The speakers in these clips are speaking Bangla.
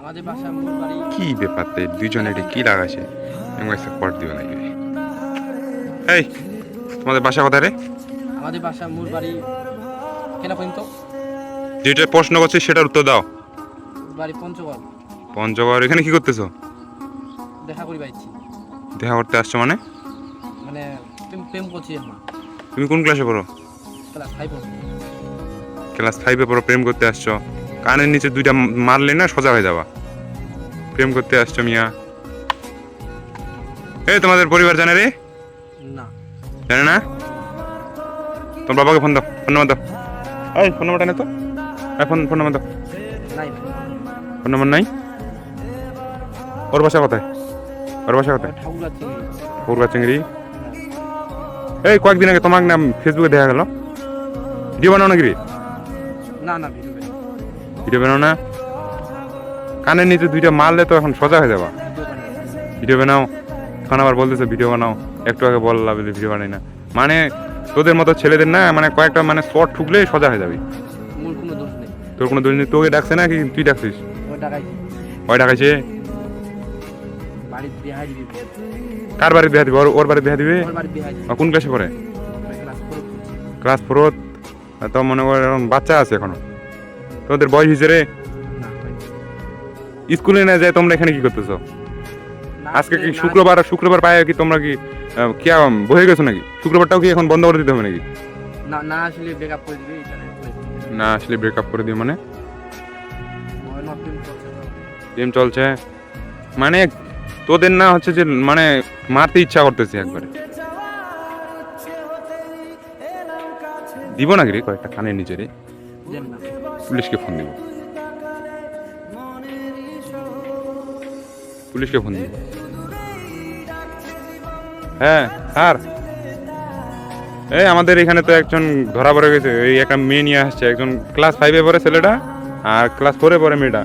আমাদের বাসা মূল বাড়ি। কি ব্যাপার তে দুইজনে এটা কি লাগাছে এমন সাপোর্ট দিও নাকি এই তোমাদের বাসা কোথায় রে আমাদের বাসা মূল বাড়ি কেন পর্যন্ত যেটা প্রশ্ন করছি সেটার উত্তর দাও বাড়ি পঞ্চগড়। পঞ্চগড় এখানে কি করতেছো দেখা করি পাইছি, দেখা করতে আসছো মানে মানে প্রেম করছি আমার। তুমি কোন ক্লাসে পড়ো ক্লাস 5 ক্লাস 5-এ পড়ো প্রেম করতে আসছো কানের নিচে দুইটা মারলে না সোজা হয়ে যাবা প্রেম করতে আসছো মিয়া এই তোমাদের পরিবার জানে রে না। জানে না তোমার বাবাকে ফোন দাও ফোন নাম্বার দাও এই ফোন নাম্বারটা নে তো ফোন নাম্বার দাও নাই ফোন নাম্বার নাই ওর বাসা কোথায় ওর বাসা কোথায় ঠাকুর আছে। পূর্বা চিংড়ি এই কয়েকদিন আগে তোমার নাম ফেসবুকে দেখা গেল ভিডিও বানাও নাকি রে না না ভিডিও বানাই। ভিডিও বানাও না কানের নিচে দুইটা মারলে তো এখন সোজা হয়ে যাবা ভিডিও বানাও এখন আবার বলতেছে ভিডিও বানাও একটু আগে বললাম যে ভিডিও বানাই না মানে তোদের মতো ছেলেদের না মানে কয়েকটা মানে শর্ট ঠুকলে সোজা হয়ে যাবে মূল কোনো দোষ নেই। তোর কোনো দোষ নেই তোকে ডাকছে না কি তুই ডাকছিস ওই টাকাই ওই ডাকাইছে বাড়ির বিহাই দিবি। কার বাড়ির বিয়া দিবে ওর বাড়ির বিয়া দিবে ওর বাড়ির বিহাই দিবি। কোন ক্লাসে পড়ে ক্লাস 4 ক্লাস 4 তো মনে কর এখন বাচ্চা আছে এখনো তোদের বয়স হয়েছে রে না স্কুলে না যায় তোমরা এখানে কি করতেছো না, আজকে কি না, শুক্রবার পায়ে কি তোমরা কি কি বহে গেছো নাকি শুক্রবারটাও কি এখন বন্ধ করে দিতে হবে নাকি না না আসলে ব্রেকআপ করে দিবি এখানে না আসলে ব্রেকআপ করে দিও মানে ওই না প্রেম করছে। গেম চলছে মানে তোদের না হচ্ছে যে মানে মারতে ইচ্ছা করতেছে একবারে দিব নাকি রে কয়েকটা কানের নিচে রে দেন না। পুলিশকে ফোন দিব পুলিশকে ফোন দিব হ্যাঁ স্যার এই আমাদের এখানে তো একজন ধরা পড়ে গেছে এই একটা মেয়ে নিয়ে আসছে একজন ক্লাস 5-এ পড়ে ছেলেটা আর ক্লাস 4-এ পড়ে মেয়েটা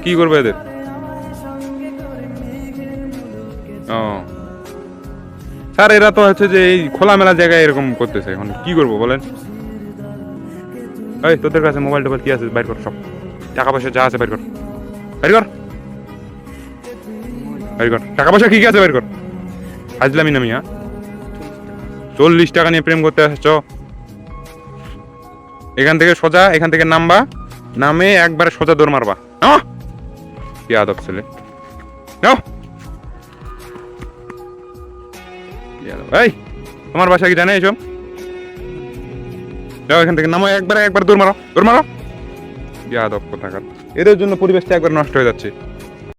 কি করবে এদের ও স্যার এরা তো হচ্ছে যে এই খোলামেলা জায়গায় এরকম করতেছে এখন কি করবো বলেন এই তোদের কাছে মোবাইল টোবাইল কি আছে বাইর কর সব টাকা পয়সা যা আছে বাইর কর বাইর কর বাইর কর টাকা পয়সা কি কি আছে বাইর কর হাজলামি নামি হ্যাঁ 40 টাকা নিয়ে প্রেম করতে আসছো এখান থেকে সোজা এখান থেকে নামবা নামে একবারে সোজা দৌড় মারবা কি আদব ছেলে নাও এই তোমার বাসা কি জানে এইসব যাও এখান থেকে নামো একবার দৌড় মারো কি আদব কোথাকার এদের জন্য পরিবেশটা একবার নষ্ট হয়ে যাচ্ছে